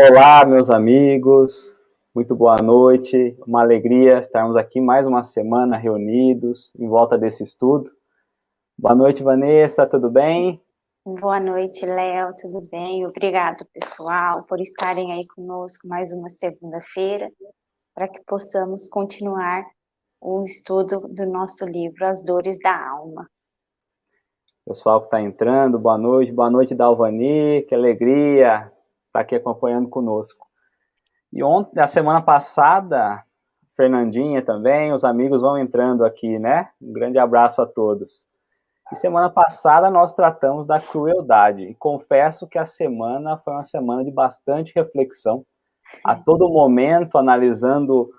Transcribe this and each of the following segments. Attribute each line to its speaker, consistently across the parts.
Speaker 1: Olá, meus amigos, muito boa noite, uma alegria estarmos aqui mais uma semana reunidos em volta desse estudo. Boa noite, Vanessa, tudo bem?
Speaker 2: Boa noite, Léo, tudo bem? Obrigado, pessoal, por estarem aí conosco mais uma segunda-feira, para que possamos continuar o estudo do nosso livro As Dores da Alma.
Speaker 1: Pessoal que está entrando, boa noite, Dalvani, que alegria estar aqui acompanhando conosco. E ontem, a semana passada, Fernandinha também, os amigos vão entrando aqui, né? Um grande abraço a todos. E semana passada nós tratamos da crueldade, e confesso que a semana foi uma semana de bastante reflexão, a todo momento analisando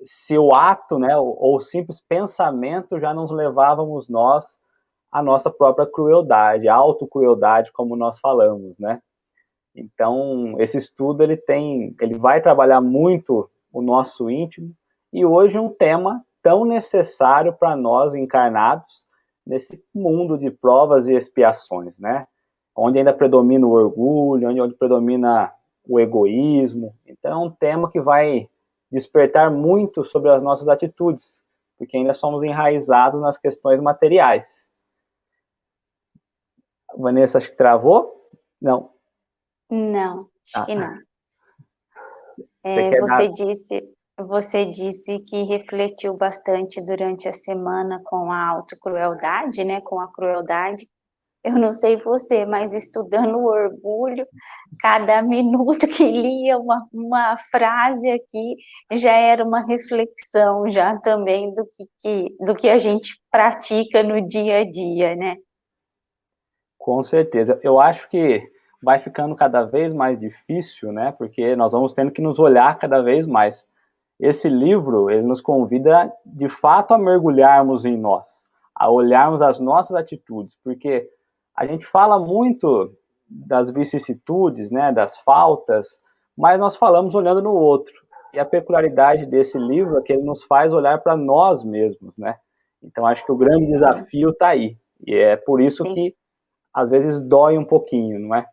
Speaker 1: se o ato, né, ou o simples pensamento já nos levávamos nós à nossa própria crueldade, a autocrueldade, como nós falamos, né? Então, esse estudo ele vai trabalhar muito o nosso íntimo, e hoje um tema tão necessário para nós encarnados nesse mundo de provas e expiações, né? Onde ainda predomina o orgulho, onde predomina o egoísmo. Então, é um tema que vai despertar muito sobre as nossas atitudes, porque ainda somos enraizados nas questões materiais. Vanessa, acho que travou? Não.
Speaker 2: Não, acho que não.
Speaker 1: Você quer dar...
Speaker 2: Você disse que refletiu bastante durante a semana com a autocrueldade, né? Com a crueldade. Eu não sei você, mas estudando o orgulho, cada minuto que lia uma frase aqui já era uma reflexão já também do que a gente pratica no dia a dia, né?
Speaker 1: Com certeza. Eu acho que vai ficando cada vez mais difícil, né? Porque nós vamos tendo que nos olhar cada vez mais. Esse livro, ele nos convida, de fato, a mergulharmos em nós, a olharmos as nossas atitudes, porque a gente fala muito das vicissitudes, né, das faltas, mas nós falamos olhando no outro. E a peculiaridade desse livro é que ele nos faz olhar para nós mesmos, né? Então, acho que o grande desafio está aí. E é por isso
Speaker 2: Sim.
Speaker 1: que às vezes dói um pouquinho, não é?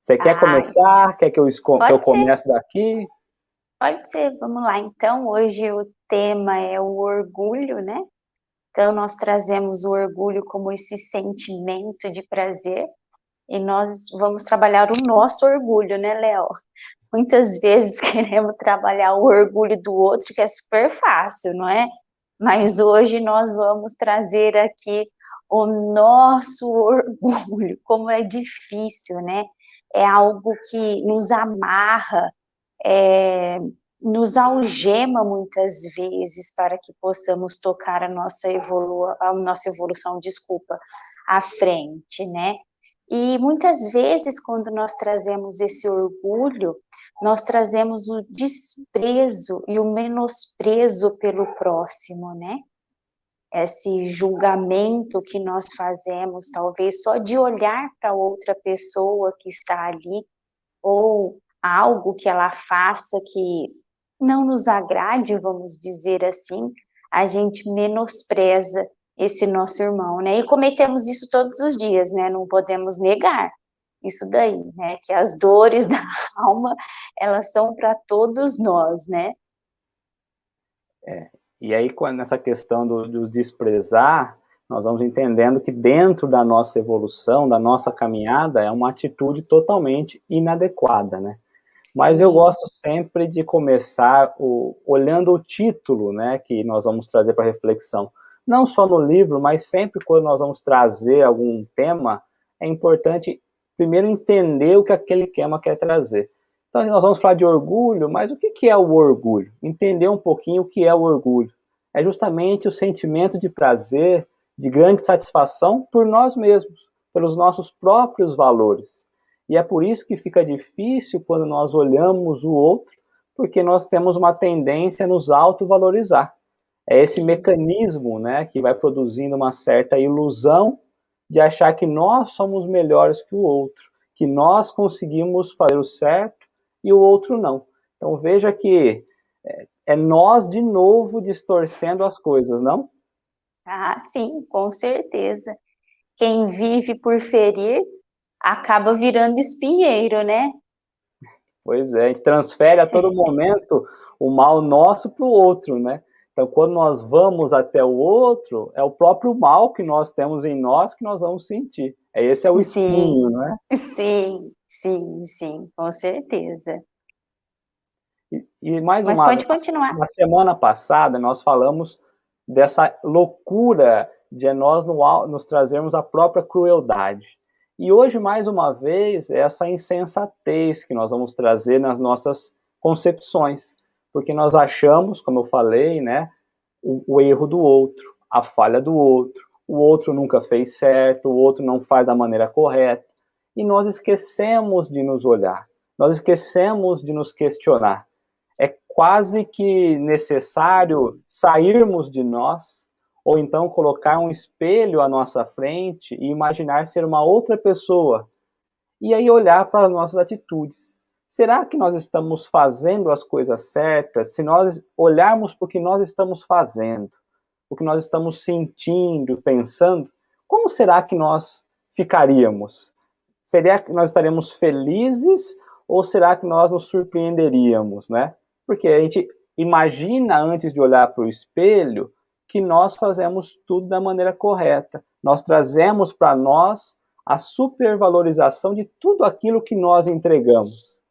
Speaker 1: Você quer começar? Quer que eu comece daqui?
Speaker 2: Pode ser, vamos lá. Então, hoje o tema é o orgulho, né? Então, nós trazemos o orgulho como esse sentimento de prazer e nós vamos trabalhar o nosso orgulho, né, Léo? Muitas vezes queremos trabalhar o orgulho do outro, que é super fácil, não é? Mas hoje nós vamos trazer aqui o nosso orgulho, como é difícil, né? É algo que nos amarra, nos algema muitas vezes para que possamos tocar a nossa evolução, à frente, né? E muitas vezes, quando nós trazemos esse orgulho, nós trazemos o desprezo e o menosprezo pelo próximo, né? Esse julgamento que nós fazemos, talvez só de olhar para outra pessoa que está ali, ou algo que ela faça que não nos agrade, vamos dizer assim, a gente menospreza esse nosso irmão, né? E cometemos isso todos os dias, né? Não podemos negar isso daí, né? Que as dores da alma, elas são para todos nós, né?
Speaker 1: E aí, nessa questão do desprezar, nós vamos entendendo que dentro da nossa evolução, da nossa caminhada, é uma atitude totalmente inadequada, né? Mas eu gosto sempre de começar olhando o título, né, que nós vamos trazer para reflexão. Não só no livro, mas sempre quando nós vamos trazer algum tema, é importante primeiro entender o que aquele tema quer trazer. Então, nós vamos falar de orgulho, mas o que é o orgulho? Entender um pouquinho o que é o orgulho. É justamente o sentimento de prazer, de grande satisfação por nós mesmos, pelos nossos próprios valores. E é por isso que fica difícil quando nós olhamos o outro, porque nós temos uma tendência a nos autovalorizar. É esse mecanismo, né, que vai produzindo uma certa ilusão de achar que nós somos melhores que o outro, que nós conseguimos fazer o certo e o outro não. Então veja que é nós de novo distorcendo as coisas, não?
Speaker 2: Ah, sim, com certeza. Quem vive por ferir acaba virando espinheiro, né?
Speaker 1: Pois é, a gente transfere a todo momento o mal nosso para o outro, né? Então, quando nós vamos até o outro, é o próprio mal que nós temos em nós que nós vamos sentir. Esse é o espinho,
Speaker 2: Sim,
Speaker 1: né?
Speaker 2: sim, com certeza.
Speaker 1: E mais
Speaker 2: Mas pode continuar.
Speaker 1: na semana passada, nós falamos dessa loucura de nós nos trazermos a própria crueldade. E hoje, mais uma vez, é essa insensatez que nós vamos trazer nas nossas concepções. Porque nós achamos, como eu falei, né, o erro do outro, a falha do outro, o outro nunca fez certo, o outro não faz da maneira correta. E nós esquecemos de nos olhar, nós esquecemos de nos questionar. É quase que necessário sairmos de nós, ou então colocar um espelho à nossa frente e imaginar ser uma outra pessoa. E aí olhar para as nossas atitudes. Será que nós estamos fazendo as coisas certas? Se nós olharmos para o que nós estamos fazendo, o que nós estamos sentindo, pensando, como será que nós ficaríamos? Será que nós estaríamos felizes ou será que nós nos surpreenderíamos, né? Porque a gente imagina antes de olhar para o espelho que nós fazemos tudo da maneira correta. Nós trazemos para nós a supervalorização de tudo aquilo que nós entregamos.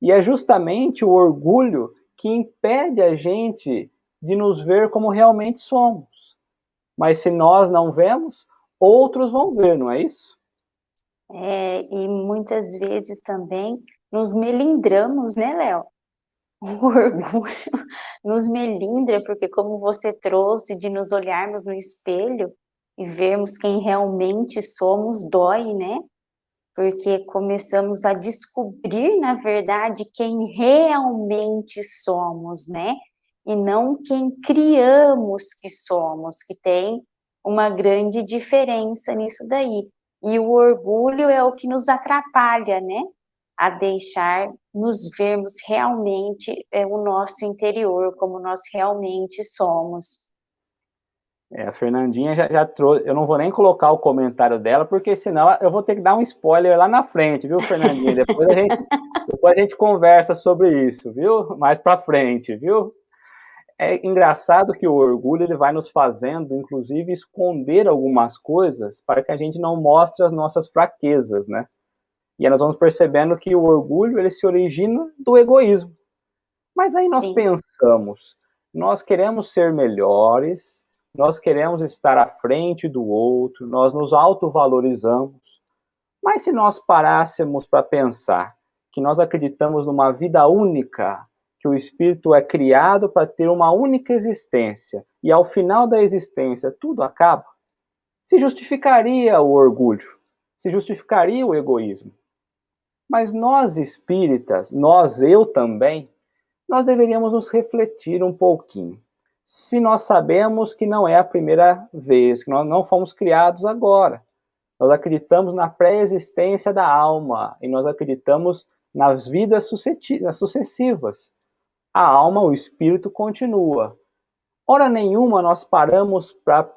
Speaker 1: E é justamente o orgulho que impede a gente de nos ver como realmente somos. Mas se nós não vemos, outros vão ver, não é isso?
Speaker 2: E muitas vezes também nos melindramos, né, Léo? O orgulho nos melindra, porque como você trouxe de nos olharmos no espelho e vermos quem realmente somos, dói, né? Porque começamos a descobrir, na verdade, quem realmente somos, né? E não quem criamos que somos, que tem uma grande diferença nisso daí. E o orgulho é o que nos atrapalha, né? A deixar nos vermos realmente o nosso interior, como nós realmente somos.
Speaker 1: A Fernandinha já trouxe. Eu não vou nem colocar o comentário dela, porque senão eu vou ter que dar um spoiler lá na frente, viu, Fernandinha? Depois a gente conversa sobre isso, viu? Mais pra frente, viu? É engraçado que o orgulho ele vai nos fazendo, inclusive, esconder algumas coisas para que a gente não mostre as nossas fraquezas, né? E aí nós vamos percebendo que o orgulho ele se origina do egoísmo. Mas aí nós
Speaker 2: Sim.
Speaker 1: pensamos, nós queremos ser melhores, nós queremos estar à frente do outro, nós nos autovalorizamos. Mas se nós parássemos para pensar que nós acreditamos numa vida única, que o espírito é criado para ter uma única existência, e ao final da existência tudo acaba, se justificaria o orgulho, se justificaria o egoísmo. Mas nós espíritas, eu também, nós deveríamos nos refletir um pouquinho. Se nós sabemos que não é a primeira vez, que nós não fomos criados agora, nós acreditamos na pré-existência da alma e nós acreditamos nas vidas sucessivas. A alma, o espírito continua. Hora nenhuma nós paramos para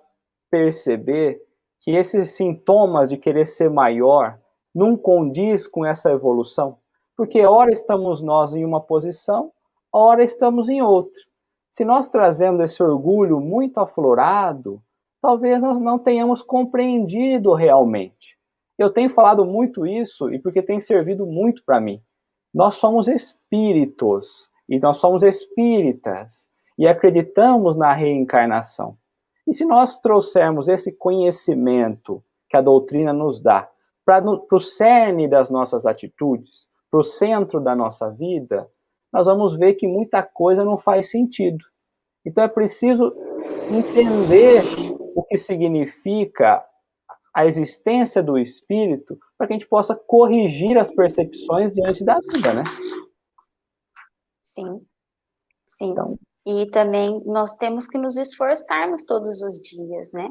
Speaker 1: perceber que esses sintomas de querer ser maior não condiz com essa evolução. Porque ora estamos nós em uma posição, ora estamos em outra. Se nós trazemos esse orgulho muito aflorado, talvez nós não tenhamos compreendido realmente. Eu tenho falado muito isso e porque tem servido muito para mim. Nós somos espíritos e nós somos espíritas e acreditamos na reencarnação. E se nós trouxermos esse conhecimento que a doutrina nos dá para o cerne das nossas atitudes, para o centro da nossa vida, nós vamos ver que muita coisa não faz sentido. Então é preciso entender o que significa a existência do espírito para que a gente possa corrigir as percepções diante da vida, né?
Speaker 2: Sim, sim.
Speaker 1: Então,
Speaker 2: E também nós temos que nos esforçarmos todos os dias, né?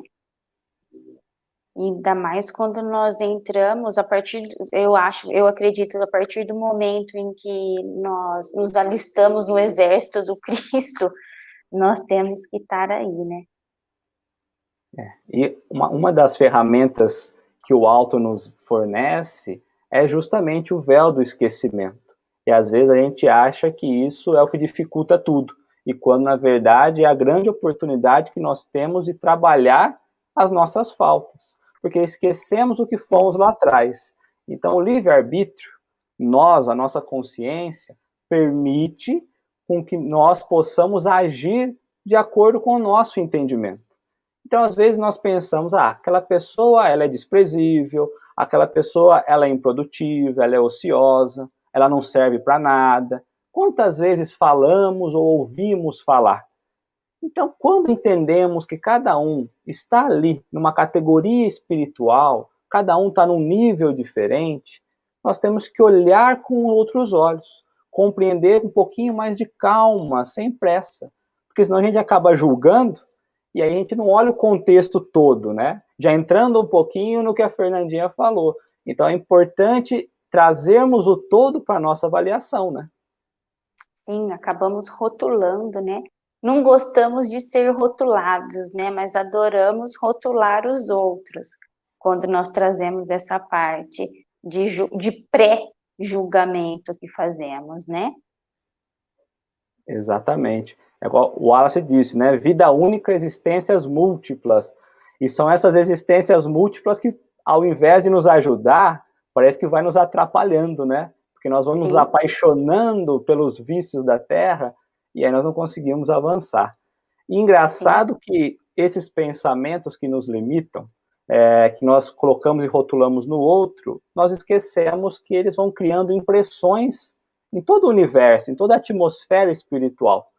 Speaker 2: E ainda mais quando nós entramos eu acredito, a partir do momento em que nós nos alistamos no exército do Cristo, nós temos que estar aí, né?
Speaker 1: E uma das ferramentas que o alto nos fornece é justamente o véu do esquecimento. E às vezes a gente acha que isso é o que dificulta tudo, e quando na verdade é a grande oportunidade que nós temos de trabalhar as nossas faltas, porque esquecemos o que fomos lá atrás. Então o livre-arbítrio, a nossa consciência, permite com que nós possamos agir de acordo com o nosso entendimento. Então, às vezes, nós pensamos, aquela pessoa ela é desprezível, aquela pessoa ela é improdutiva, ela é ociosa, ela não serve para nada. Quantas vezes falamos ou ouvimos falar? Então, quando entendemos que cada um está ali numa categoria espiritual, cada um está num nível diferente, nós temos que olhar com outros olhos, compreender um pouquinho mais de calma, sem pressa, porque senão a gente acaba julgando e aí a gente não olha o contexto todo, né? Já entrando um pouquinho no que a Fernandinha falou. Então é importante trazermos o todo para a nossa avaliação, né?
Speaker 2: Sim, acabamos rotulando, né? Não gostamos de ser rotulados, né? Mas adoramos rotular os outros quando nós trazemos essa parte de pré-julgamento que fazemos, né?
Speaker 1: Exatamente. É igual o Wallace disse, né? Vida única, existências múltiplas. E são essas existências múltiplas que, ao invés de nos ajudar, parece que vai nos atrapalhando, né? Porque nós vamos nos apaixonando pelos vícios da Terra e aí nós não conseguimos avançar. E engraçado que esses pensamentos que nos limitam, que nós colocamos e rotulamos no outro, nós esquecemos que eles vão criando impressões em todo o universo, em toda a atmosfera espiritual.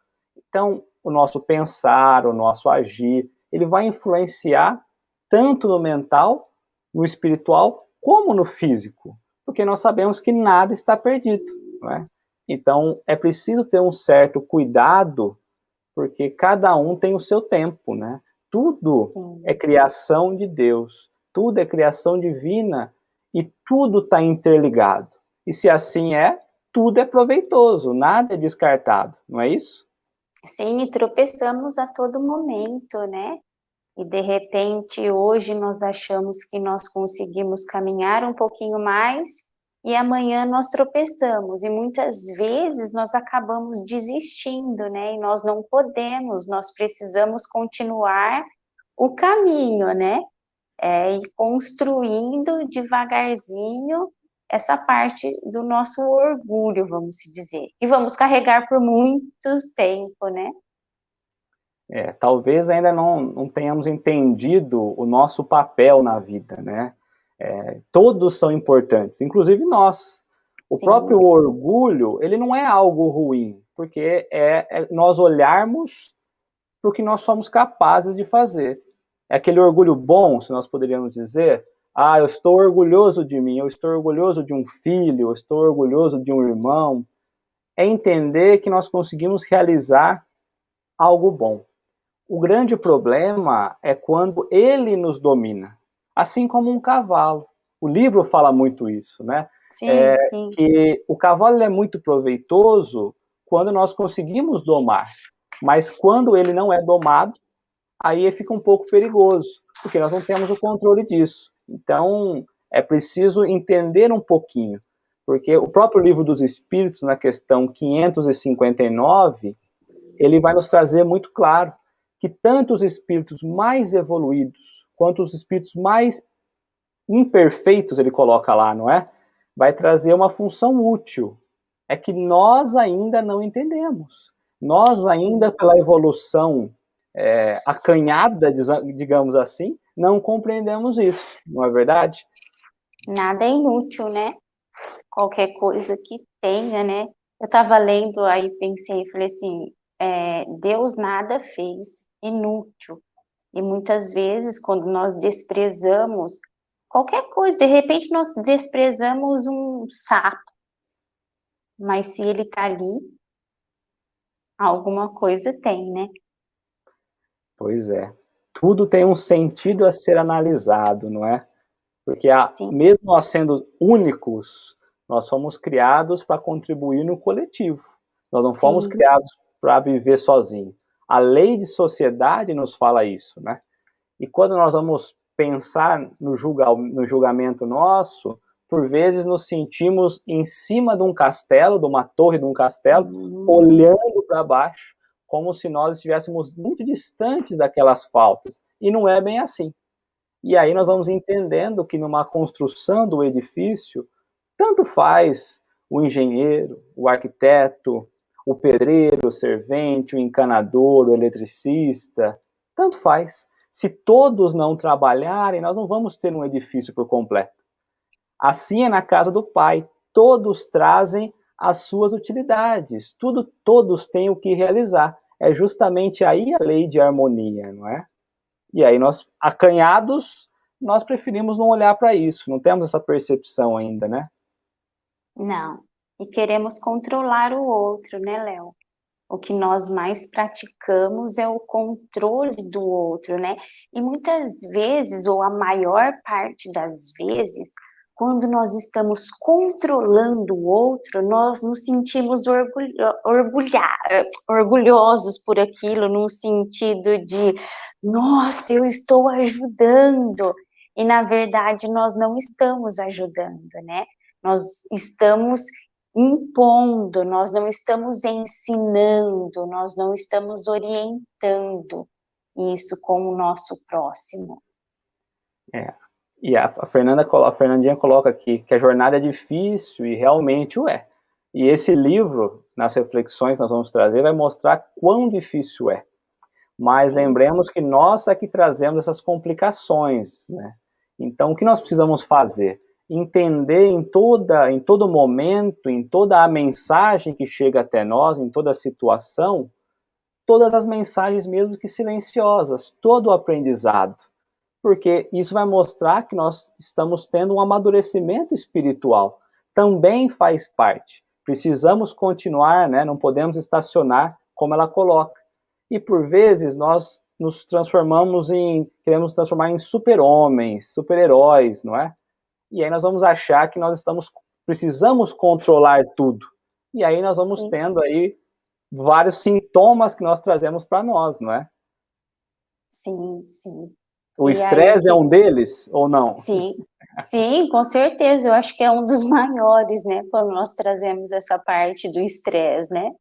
Speaker 1: Então, o nosso pensar, o nosso agir, ele vai influenciar tanto no mental, no espiritual, como no físico, porque nós sabemos que nada está perdido, não é? Então, é preciso ter um certo cuidado, porque cada um tem o seu tempo, né? Tudo é criação de Deus, tudo é criação divina e tudo está interligado. E se assim é, tudo é proveitoso, nada é descartado, não é isso?
Speaker 2: Sim, e tropeçamos a todo momento, né? E de repente hoje nós achamos que nós conseguimos caminhar um pouquinho mais e amanhã nós tropeçamos e muitas vezes nós acabamos desistindo, né? E nós não podemos, nós precisamos continuar o caminho, né? E construindo devagarzinho essa parte do nosso orgulho, vamos dizer, e vamos carregar por muito tempo, né?
Speaker 1: Talvez ainda não tenhamos entendido o nosso papel na vida, né? Todos são importantes, inclusive nós. O
Speaker 2: Sim.
Speaker 1: próprio orgulho, ele não é algo ruim, porque é nós olharmos para o que nós somos capazes de fazer. É aquele orgulho bom, se nós poderíamos dizer, eu estou orgulhoso de mim, eu estou orgulhoso de um filho, eu estou orgulhoso de um irmão. É entender que nós conseguimos realizar algo bom. O grande problema é quando ele nos domina, assim como um cavalo. O livro fala muito isso, né?
Speaker 2: Sim.
Speaker 1: Que o cavalo é muito proveitoso quando nós conseguimos domar, mas quando ele não é domado, aí fica um pouco perigoso, porque nós não temos o controle disso. Então, é preciso entender um pouquinho, porque o próprio Livro dos Espíritos, na questão 559, ele vai nos trazer muito claro que tanto os espíritos mais evoluídos quanto os espíritos mais imperfeitos, ele coloca lá, não é? Vai trazer uma função útil. É que nós ainda não entendemos. Nós ainda, pela evolução acanhada, digamos assim, não compreendemos isso, não é verdade?
Speaker 2: Nada é inútil, né? Qualquer coisa que tenha, né? Eu estava lendo aí, pensei, falei assim, Deus nada fez inútil. E muitas vezes, quando nós desprezamos qualquer coisa, de repente nós desprezamos um sapo, mas se ele está ali, alguma coisa tem, né?
Speaker 1: Pois é. Tudo tem um sentido a ser analisado, não é? Porque mesmo nós sendo únicos, nós fomos criados para contribuir no coletivo. Nós não fomos criados para viver sozinhos. A lei de sociedade nos fala isso, né? E quando nós vamos pensar no julgamento nosso, por vezes nos sentimos em cima de um castelo, de uma torre de um castelo, olhando para baixo, como se nós estivéssemos muito distantes daquelas faltas. E não é bem assim. E aí nós vamos entendendo que numa construção do edifício, tanto faz o engenheiro, o arquiteto, o pedreiro, o servente, o encanador, o eletricista, tanto faz. Se todos não trabalharem, nós não vamos ter um edifício por completo. Assim é na casa do Pai, todos trazem as suas utilidades, todos têm o que realizar. É justamente aí a lei de harmonia, não é? E aí nós, acanhados, nós preferimos não olhar para isso, não temos essa percepção ainda, né?
Speaker 2: Não. E queremos controlar o outro, né, Léo? O que nós mais praticamos é o controle do outro, né? E muitas vezes, ou a maior parte das vezes, quando nós estamos controlando o outro, nós nos sentimos orgulhosos por aquilo, num sentido de, nossa, eu estou ajudando. E, na verdade, nós não estamos ajudando, né? Nós estamos impondo, nós não estamos ensinando, nós não estamos orientando isso com o nosso próximo.
Speaker 1: E a Fernandinha coloca aqui que a jornada é difícil e realmente o é. E esse livro, nas reflexões que nós vamos trazer, vai mostrar quão difícil é. Mas lembremos que nós é que trazemos essas complicações, né? Então, o que nós precisamos fazer? Entender em todo momento, em toda a mensagem que chega até nós, em toda a situação, todas as mensagens mesmo que silenciosas, todo o aprendizado. Porque isso vai mostrar que nós estamos tendo um amadurecimento espiritual. Também faz parte. Precisamos continuar, né? Não podemos estacionar, como ela coloca. E por vezes nós queremos transformar em super-homens, super-heróis, não é? E aí nós vamos achar que nós precisamos controlar tudo. E aí nós vamos tendo aí vários sintomas que nós trazemos para nós, não é?
Speaker 2: Sim, sim.
Speaker 1: O estresse é um deles, ou não?
Speaker 2: Sim, sim, com certeza. Eu acho que é um dos maiores, né? Quando nós trazemos essa parte do estresse, né?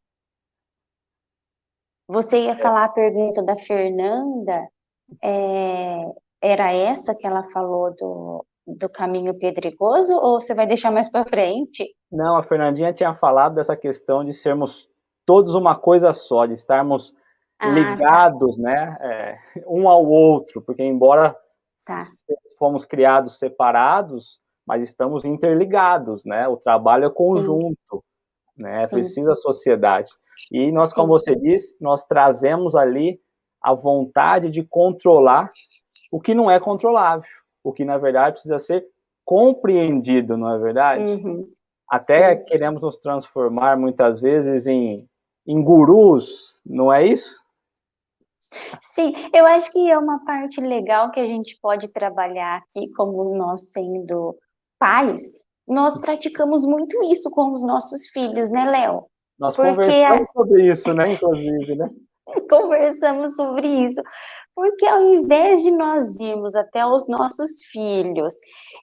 Speaker 2: Você ia falar a pergunta da Fernanda, era essa que ela falou do caminho pedregoso, ou você vai deixar mais para frente?
Speaker 1: Não, a Fernandinha tinha falado dessa questão de sermos todos uma coisa só, de estarmos ligados, tá, né, um ao outro, porque embora fomos criados separados, mas estamos interligados, né? O trabalho é conjunto, né? É preciso a sociedade. E nós, como você disse, nós trazemos ali a vontade de controlar o que não é controlável, o que na verdade precisa ser compreendido, não é verdade? Uhum. Até queremos nos transformar muitas vezes em gurus, não é isso?
Speaker 2: Sim, eu acho que é uma parte legal que a gente pode trabalhar aqui, como nós sendo pais, nós praticamos muito isso com os nossos filhos, né, Léo?
Speaker 1: Nós conversamos sobre isso, né, inclusive, né?
Speaker 2: Conversamos sobre isso, porque ao invés de nós irmos até os nossos filhos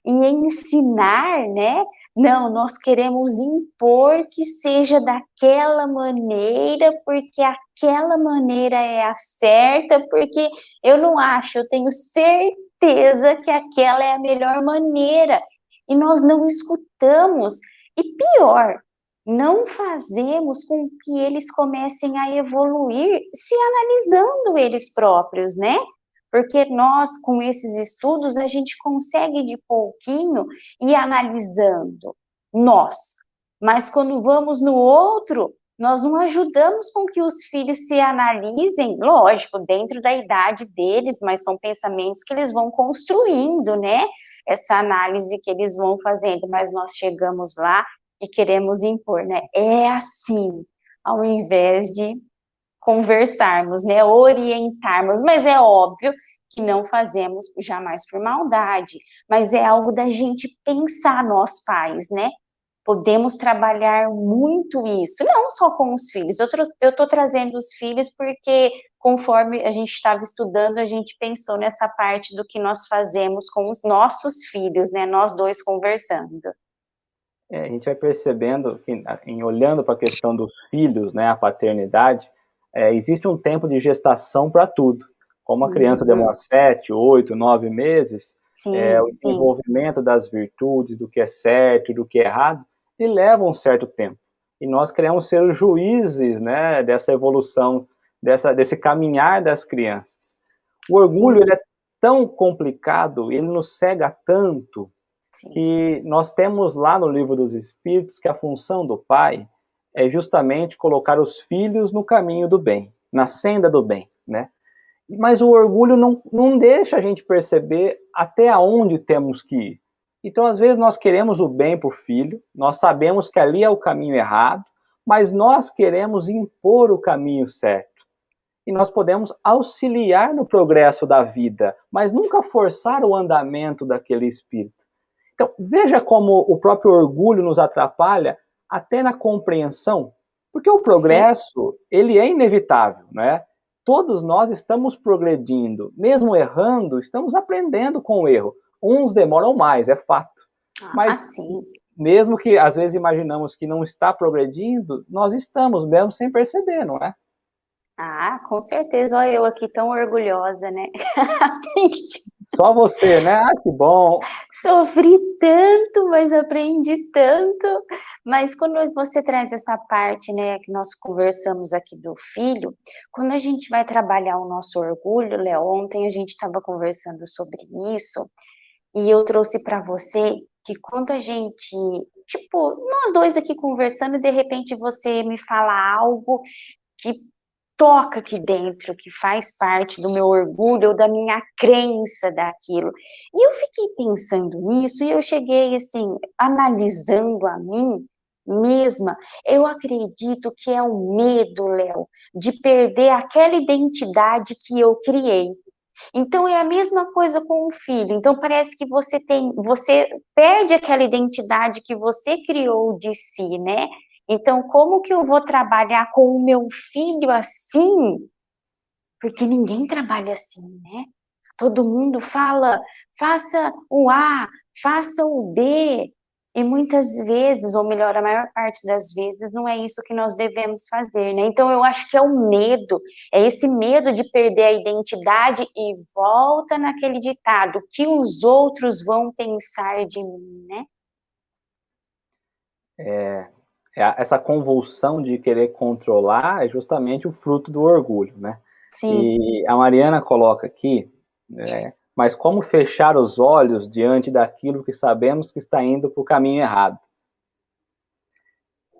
Speaker 2: e ensinar, né, não, nós queremos impor que seja daquela maneira, porque aquela maneira é a certa, porque eu não acho, eu tenho certeza que aquela é a melhor maneira, e nós não escutamos, e pior, não fazemos com que eles comecem a evoluir se analisando eles próprios, né? Porque nós, com esses estudos, a gente consegue de pouquinho ir analisando nós. Mas quando vamos no outro, nós não ajudamos com que os filhos se analisem, lógico, dentro da idade deles, mas são pensamentos que eles vão construindo, né? Essa análise que eles vão fazendo, mas nós chegamos lá e queremos impor, né? É assim, ao invés de conversarmos, né? Orientarmos, mas é óbvio que não fazemos jamais por maldade, mas é algo da gente pensar, nós pais, né? Podemos trabalhar muito isso, não só com os filhos. Eu estou trazendo os filhos porque conforme a gente estava estudando, a gente pensou nessa parte do que nós fazemos com os nossos filhos, né? Nós dois conversando.
Speaker 1: A gente vai percebendo que, olhando para a questão dos filhos, né, a paternidade, existe um tempo de gestação para tudo. Como a criança demora 7, 8, 9 meses, o desenvolvimento das virtudes, do que é certo e do que é errado, ele leva um certo tempo. E nós queremos ser os juízes, né, dessa evolução, desse caminhar das crianças. O orgulho, ele é tão complicado, ele nos cega tanto, que nós temos lá no Livro dos Espíritos que a função do pai é justamente colocar os filhos no caminho do bem, na senda do bem, né? Mas o orgulho não deixa a gente perceber até onde temos que ir. Então, às vezes, nós queremos o bem para o filho, nós sabemos que ali é o caminho errado, mas nós queremos impor o caminho certo. E nós podemos auxiliar no progresso da vida, mas nunca forçar o andamento daquele espírito. Então, veja como o próprio orgulho nos atrapalha até na compreensão, porque o progresso, ele é inevitável, né? Todos nós estamos progredindo, mesmo errando, estamos aprendendo com o erro. Uns demoram mais, é fato. Mas, mesmo que às vezes imaginamos que não está progredindo, nós estamos mesmo sem perceber, não é?
Speaker 2: Ah, com certeza. Olha eu aqui tão orgulhosa, né?
Speaker 1: Só você, né? Ah, que bom.
Speaker 2: Sofri tanto, mas aprendi tanto. Mas quando você traz essa parte, né, que nós conversamos aqui do filho, quando a gente vai trabalhar o nosso orgulho, Léo, ontem a gente estava conversando sobre isso, e eu trouxe para você que quando a gente, tipo, nós dois aqui conversando, e de repente você me fala algo que toca aqui dentro, que faz parte do meu orgulho ou da minha crença daquilo. E eu fiquei pensando nisso e eu cheguei, assim, analisando a mim mesma. Eu acredito que é o medo, Léo, de perder aquela identidade que eu criei. Então é a mesma coisa com o filho. Então parece que você perde aquela identidade que você criou de si, né? Então, como que eu vou trabalhar com o meu filho assim? Porque ninguém trabalha assim, né? Todo mundo fala, faça o A, faça o B. E muitas vezes, ou melhor, a maior parte das vezes, não é isso que nós devemos fazer, né? Então, eu acho que é o medo, é esse medo de perder a identidade e volta naquele ditado, o que os outros vão pensar de mim, né?
Speaker 1: Essa convulsão de querer controlar é justamente o fruto do orgulho, né?
Speaker 2: Sim.
Speaker 1: E a Mariana coloca aqui, mas como fechar os olhos diante daquilo que sabemos que está indo para o caminho errado?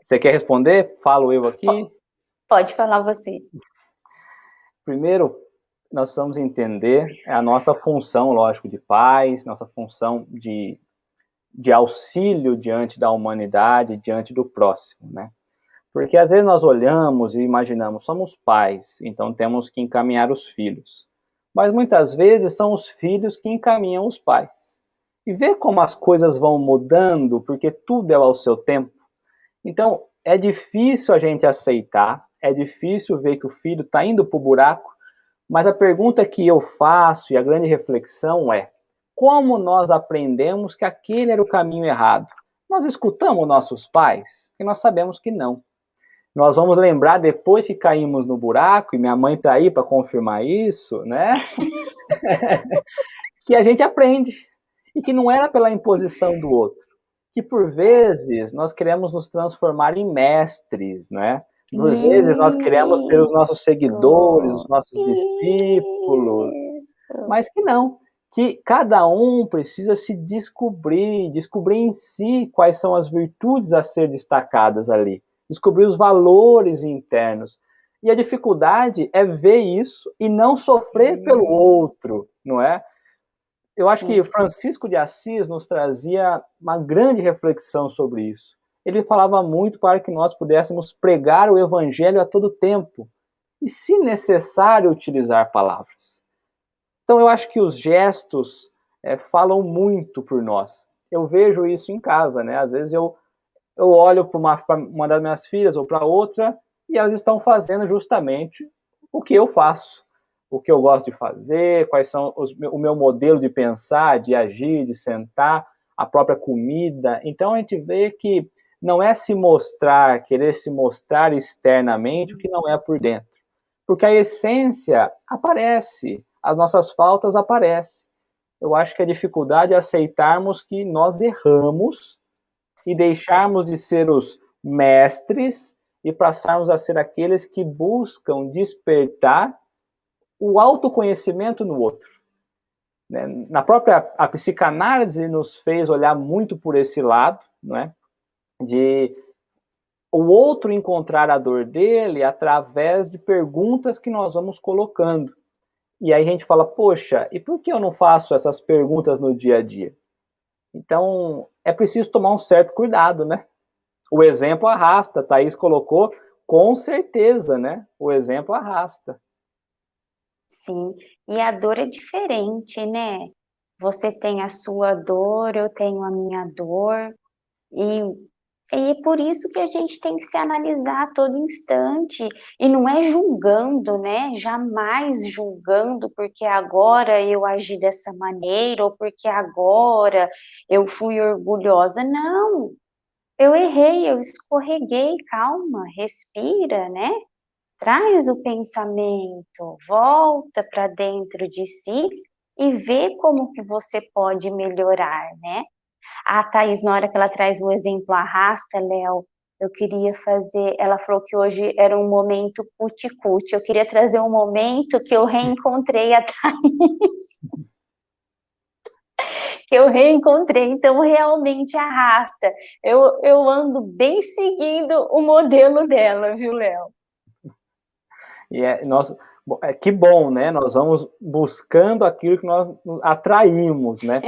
Speaker 1: Você quer responder? Falo eu aqui?
Speaker 2: Pode falar você.
Speaker 1: Primeiro, nós precisamos entender a nossa função, lógico, de pais, nossa função de auxílio diante da humanidade, diante do próximo, né? Porque às vezes nós olhamos e imaginamos, somos pais, então temos que encaminhar os filhos. Mas muitas vezes são os filhos que encaminham os pais. E vê como as coisas vão mudando, porque tudo é ao seu tempo. Então, é difícil a gente aceitar, é difícil ver que o filho está indo para o buraco, mas a pergunta que eu faço e a grande reflexão é: como nós aprendemos que aquele era o caminho errado? Nós escutamos nossos pais? Porque nós sabemos que não. Nós vamos lembrar depois que caímos no buraco, e minha mãe está aí para confirmar isso, né? Que a gente aprende, e que não era pela imposição do outro. Que por vezes nós queremos nos transformar em mestres, né? Por vezes nós queremos ter os nossos seguidores, os nossos discípulos, mas que não. Que cada um precisa se descobrir em si quais são as virtudes a ser destacadas ali. Descobrir os valores internos. E a dificuldade é ver isso e não sofrer pelo outro, não é? Eu acho que Francisco de Assis nos trazia uma grande reflexão sobre isso. Ele falava muito para que nós pudéssemos pregar o evangelho a todo tempo e, se necessário, utilizar palavras. Então eu acho que os gestos falam muito por nós. Eu vejo isso em casa, né? Às vezes eu olho para uma das minhas filhas ou para outra e elas estão fazendo justamente o que eu faço, o que eu gosto de fazer, quais são o meu modelo de pensar, de agir, de sentar, a própria comida. Então a gente vê que não é se mostrar, querer se mostrar externamente o que não é por dentro. Porque a essência aparece, as nossas faltas aparecem. Eu acho que a dificuldade é aceitarmos que nós erramos e deixarmos de ser os mestres e passarmos a ser aqueles que buscam despertar o autoconhecimento no outro. Na própria a psicanálise nos fez olhar muito por esse lado, não é? De o outro encontrar a dor dele através de perguntas que nós vamos colocando. E aí a gente fala, poxa, e por que eu não faço essas perguntas no dia a dia? Então, é preciso tomar um certo cuidado, né? O exemplo arrasta, Thaís colocou, com certeza, né? O exemplo arrasta.
Speaker 2: Sim, e a dor é diferente, né? Você tem a sua dor, eu tenho a minha dor, e é por isso que a gente tem que se analisar a todo instante, e não é julgando, né? Jamais julgando porque agora eu agi dessa maneira, ou porque agora eu fui orgulhosa. Não, eu errei, eu escorreguei, calma, respira, né? Traz o pensamento, volta para dentro de si e vê como que você pode melhorar, né? A Thaís, na hora que ela traz o exemplo arrasta, Léo, eu queria fazer, ela falou que hoje era um momento cuti-cuti, eu queria trazer um momento que eu reencontrei a Thaís, que eu reencontrei, então realmente arrasta. Eu ando bem seguindo o modelo dela, viu, Léo?
Speaker 1: E que bom, né? Nós vamos buscando aquilo que nós atraímos, né?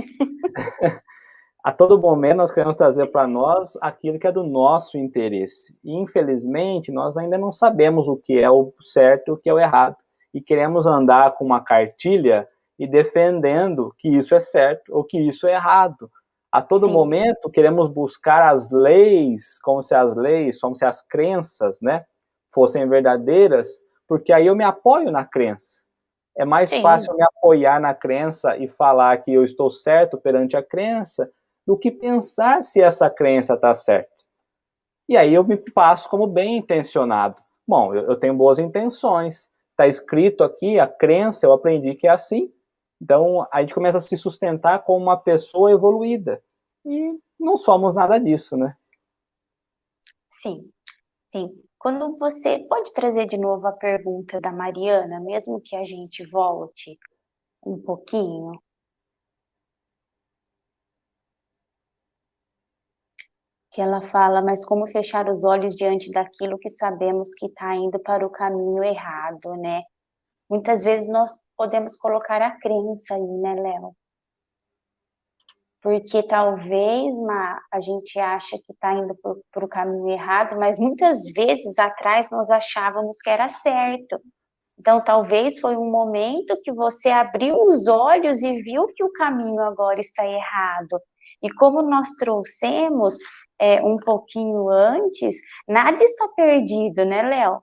Speaker 1: A todo momento nós queremos trazer para nós aquilo que é do nosso interesse. E, infelizmente, nós ainda não sabemos o que é o certo e o que é o errado. E queremos andar com uma cartilha e defendendo que isso é certo ou que isso é errado. A todo
Speaker 2: Sim.
Speaker 1: momento queremos buscar as leis, como se as crenças, né, fossem verdadeiras, porque aí eu me apoio na crença. É mais
Speaker 2: Sim.
Speaker 1: fácil eu me apoiar na crença e falar que eu estou certo perante a crença do que pensar se essa crença está certa. E aí eu me passo como bem intencionado. Bom, eu tenho boas intenções, está escrito aqui, a crença, eu aprendi que é assim. Então a gente começa a se sustentar como uma pessoa evoluída. E não somos nada disso, né?
Speaker 2: Sim, sim. Quando você pode trazer de novo a pergunta da Mariana, mesmo que a gente volte um pouquinho? Que ela fala, mas como fechar os olhos diante daquilo que sabemos que está indo para o caminho errado, né? Muitas vezes nós podemos colocar a crença aí, né, Léo? Porque talvez a gente acha que está indo para o caminho errado, mas muitas vezes atrás nós achávamos que era certo. Então, talvez foi um momento que você abriu os olhos e viu que o caminho agora está errado. E como nós trouxemos um pouquinho antes, nada está perdido, né, Léo?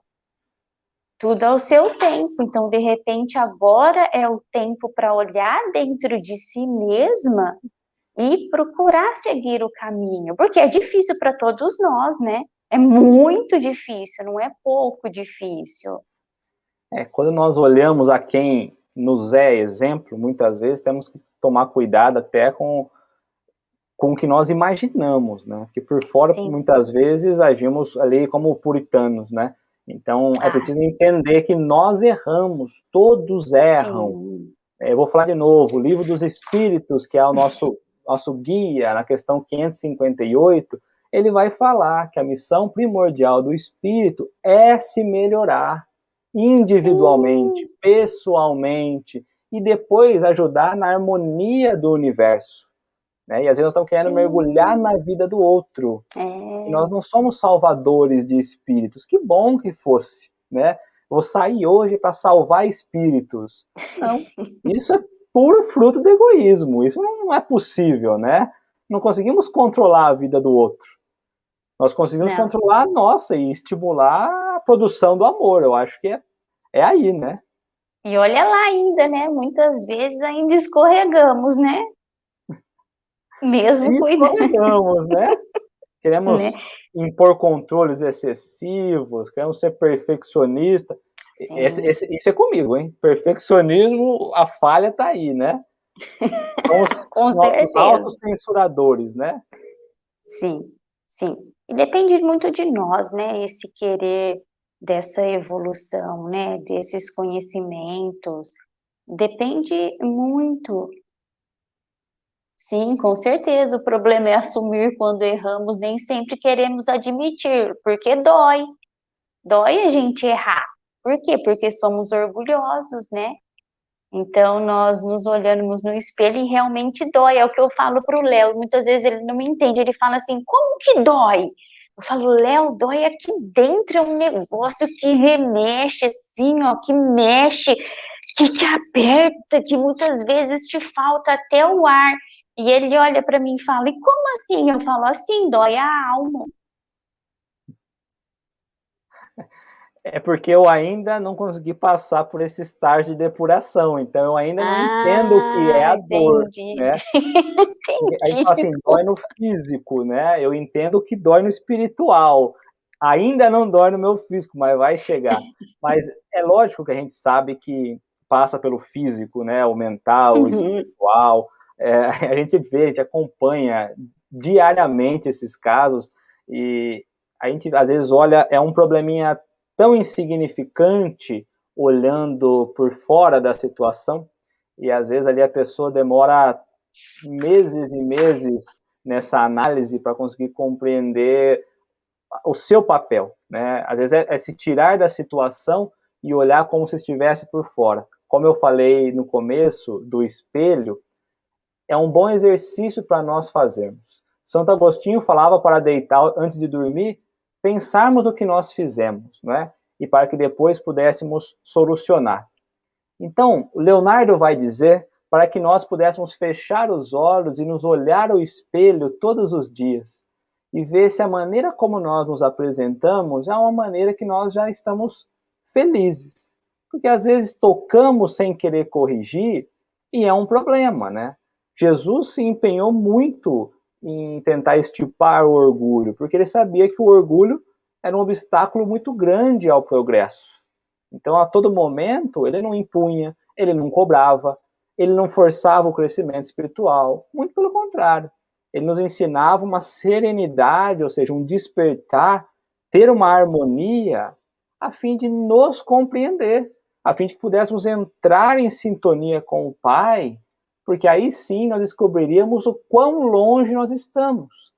Speaker 2: Tudo ao seu tempo. Então, de repente, agora é o tempo para olhar dentro de si mesma e procurar seguir o caminho, porque é difícil para todos nós, né? É muito difícil, não é pouco difícil.
Speaker 1: Quando nós olhamos a quem nos é exemplo, muitas vezes temos que tomar cuidado até com o que nós imaginamos, né? Porque por fora,
Speaker 2: Sim.
Speaker 1: muitas vezes, agimos ali como puritanos, né? Então, é preciso entender que nós erramos, todos erram. Eu vou falar de novo, o Livro dos Espíritos, que é o nosso guia, na questão 558, ele vai falar que a missão primordial do espírito é se melhorar individualmente,
Speaker 2: Sim.
Speaker 1: pessoalmente, e depois ajudar na harmonia do universo. Né? E às vezes nós estamos querendo mergulhar na vida do outro. E nós não somos salvadores de espíritos. Que bom que fosse, né? Vou sair hoje para salvar espíritos. Não, isso é puro fruto do egoísmo. Isso não é possível, né? Não conseguimos controlar a vida do outro. Nós conseguimos controlar a nossa e estimular a produção do amor. Eu acho que é aí, né?
Speaker 2: E olha lá ainda, né? Muitas vezes ainda escorregamos, né?
Speaker 1: Se
Speaker 2: Mesmo cuidando,
Speaker 1: escorregamos, né?
Speaker 2: né?
Speaker 1: Queremos impor controles excessivos, queremos ser perfeccionista.
Speaker 2: Sim,
Speaker 1: Isso é comigo, hein? Perfeccionismo, a falha tá aí, né? São os
Speaker 2: com
Speaker 1: nossos
Speaker 2: certeza.
Speaker 1: autocensuradores, né?
Speaker 2: Sim, sim. E depende muito de nós, né? Esse querer dessa evolução, né? Desses conhecimentos. Depende muito. Sim, com certeza. O problema é assumir quando erramos, nem sempre queremos admitir, porque dói. Dói a gente errar. Por quê? Porque somos orgulhosos, né? Então, nós nos olhamos no espelho e realmente dói. É o que eu falo para o Léo. Muitas vezes ele não me entende. Ele fala assim: como que dói? Eu falo: Léo, dói aqui dentro. É um negócio que remexe, assim, ó, que mexe, que te aperta, que muitas vezes te falta até o ar. E ele olha para mim e fala: e como assim? Eu falo: assim, dói a alma.
Speaker 1: É porque eu ainda não consegui passar por esse estágio de depuração, então eu ainda não entendo o que é
Speaker 2: Ah,
Speaker 1: a dor,
Speaker 2: entendi.
Speaker 1: né? A gente
Speaker 2: Entendi,
Speaker 1: fala assim, dói
Speaker 2: desculpa.
Speaker 1: no físico, né? Eu entendo que dói no espiritual. Ainda não dói no meu físico, mas vai chegar. Mas é lógico que a gente sabe que passa pelo físico, né? O mental, o
Speaker 2: Uhum.
Speaker 1: espiritual. A gente vê, a gente acompanha diariamente esses casos e a gente às vezes olha, é um probleminha tão insignificante olhando por fora da situação e às vezes ali a pessoa demora meses e meses nessa análise para conseguir compreender o seu papel, né? Às vezes é se tirar da situação e olhar como se estivesse por fora. Como eu falei no começo do espelho, é um bom exercício para nós fazermos. Santo Agostinho falava para deitar antes de dormir, pensarmos o que nós fizemos, né? E para que depois pudéssemos solucionar. Então, Leonardo vai dizer para que nós pudéssemos fechar os olhos e nos olhar ao espelho todos os dias e ver se a maneira como nós nos apresentamos é uma maneira que nós já estamos felizes. Porque às vezes tocamos sem querer corrigir e é um problema, né? Jesus se empenhou muito em tentar extirpar o orgulho, porque ele sabia que o orgulho era um obstáculo muito grande ao progresso. Então, a todo momento, ele não impunha, ele não cobrava, ele não forçava o crescimento espiritual. Muito pelo contrário. Ele nos ensinava uma serenidade, ou seja, um despertar, ter uma harmonia, a fim de nos compreender, a fim de que pudéssemos entrar em sintonia com o Pai, porque aí sim nós descobriríamos o quão longe nós estamos.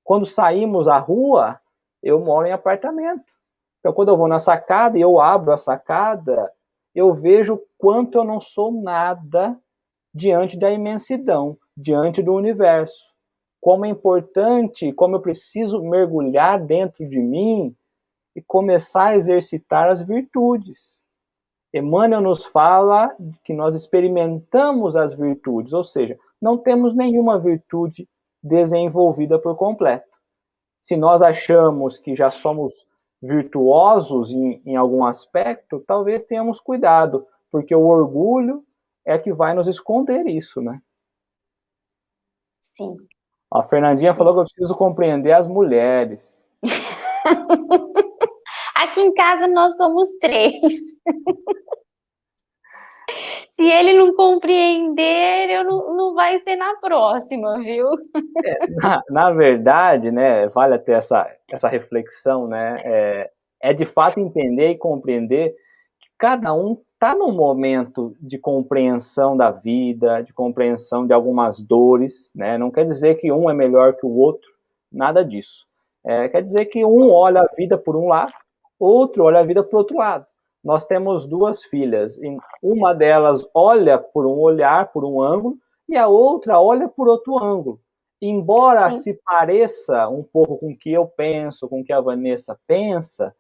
Speaker 1: Quando saímos à rua, eu moro em apartamento. Então, quando eu vou na sacada e eu abro a sacada, eu vejo quanto eu não sou nada diante da imensidão, diante do universo. Como é importante, como eu preciso mergulhar dentro de mim e começar a exercitar as virtudes. Emmanuel nos fala que nós experimentamos as virtudes, ou seja, não temos nenhuma virtude desenvolvida por completo. Se nós achamos que já somos virtuosos em algum aspecto, talvez tenhamos cuidado, porque o orgulho é que vai nos esconder isso, né?
Speaker 2: Sim,
Speaker 1: A Fernandinha falou que eu preciso compreender as mulheres.
Speaker 2: aqui em casa nós somos três. Se ele não compreender, eu não vai ser na próxima, viu?
Speaker 1: Na verdade, né, vale até essa reflexão, né, é de fato entender e compreender que cada um está num momento de compreensão da vida, de compreensão de algumas dores, né, não quer dizer que um é melhor que o outro, nada disso. Quer dizer que um olha a vida por um lado, outro olha a vida por outro lado. Nós temos duas filhas, e uma delas olha por um olhar, por um ângulo, e a outra olha por outro ângulo. Embora
Speaker 2: Sim,
Speaker 1: se pareça um pouco com o que eu penso, com o que a Vanessa pensa,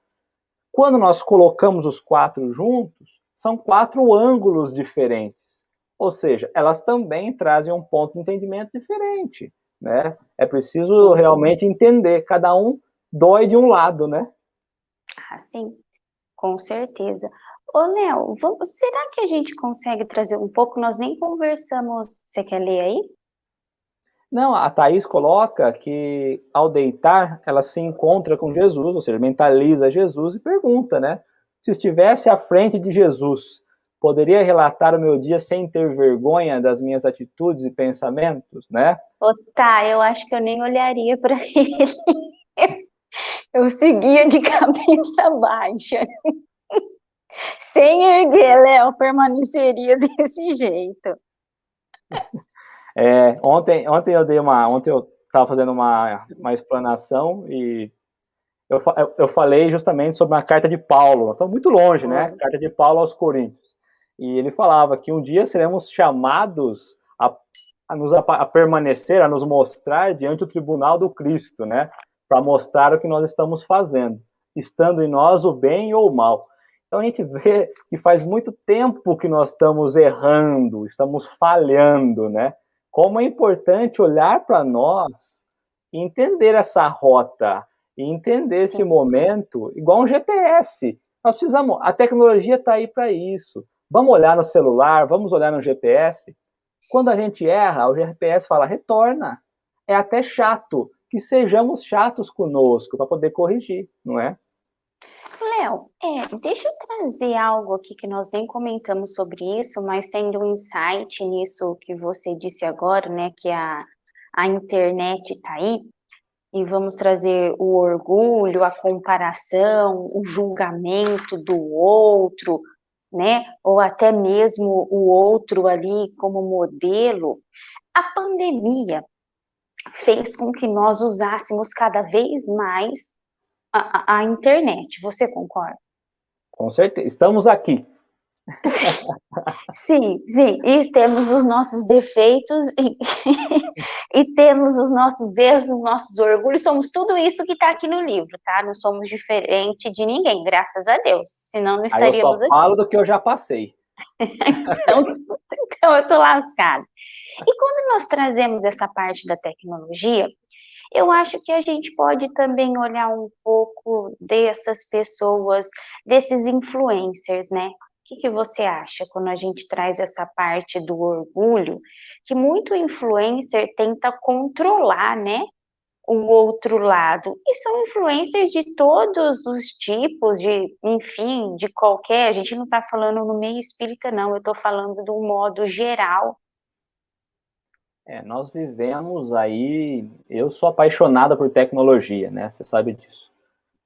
Speaker 1: quando nós colocamos os quatro juntos, são quatro ângulos diferentes. Ou seja, elas também trazem um ponto de entendimento diferente, né? É preciso
Speaker 2: sim,
Speaker 1: realmente entender, cada um dói de um lado, né?
Speaker 2: sim, com certeza. Ô, Léo, será que a gente consegue trazer um pouco? Nós nem conversamos. Você quer ler aí?
Speaker 1: Não, a Thaís coloca que ao deitar, ela se encontra com Jesus, ou seja, mentaliza Jesus e pergunta, né? Se estivesse à frente de Jesus, poderia relatar o meu dia sem ter vergonha das minhas atitudes e pensamentos, né?
Speaker 2: Ô, tá, eu acho que eu nem olharia para ele. Eu seguia de cabeça baixa. Sem erguer, Léo, permaneceria desse jeito.
Speaker 1: Ontem eu estava fazendo uma explanação e eu falei justamente sobre a carta de Paulo. Nós estamos muito longe, né? Carta de Paulo aos Coríntios. E ele falava que um dia seremos chamados a permanecer, a nos mostrar diante do tribunal do Cristo, né? Para mostrar o que nós estamos fazendo, estando em nós o bem ou o mal. Então a gente vê que faz muito tempo que nós estamos errando, estamos falhando, né? Como é importante olhar para nós e entender essa rota, e entender esse momento, igual um GPS. Nós precisamos, a tecnologia está aí para isso. Vamos olhar no celular, vamos olhar no GPS. Quando a gente erra, o GPS fala, retorna. É até chato, que sejamos chatos conosco para poder corrigir, não é?
Speaker 2: Léo, deixa eu trazer algo aqui que nós nem comentamos sobre isso, mas tendo um insight nisso que você disse agora, né, que a internet está aí, e vamos trazer o orgulho, a comparação, o julgamento do outro, né, ou até mesmo o outro ali como modelo. A pandemia fez com que nós usássemos cada vez mais a internet, você concorda?
Speaker 1: Com certeza. Estamos aqui.
Speaker 2: Sim, sim, e temos os nossos defeitos e temos os nossos erros, os nossos orgulhos, somos tudo isso que está aqui no livro, tá? Não somos diferente de ninguém, graças a Deus, senão não
Speaker 1: Aí eu só
Speaker 2: estaríamos aqui.
Speaker 1: falo do que eu já passei.
Speaker 2: Então eu tô lascada. E quando nós trazemos essa parte da tecnologia, eu acho que a gente pode também olhar um pouco dessas pessoas, desses influencers, né? O que você acha quando a gente traz essa parte do orgulho, que muito influencer tenta controlar, né? O outro lado. E são influencers de todos os tipos, enfim, de qualquer. A gente não está falando no meio espírita, não, eu estou falando de um modo geral.
Speaker 1: Nós vivemos aí. Eu sou apaixonada por tecnologia, né? Você sabe disso.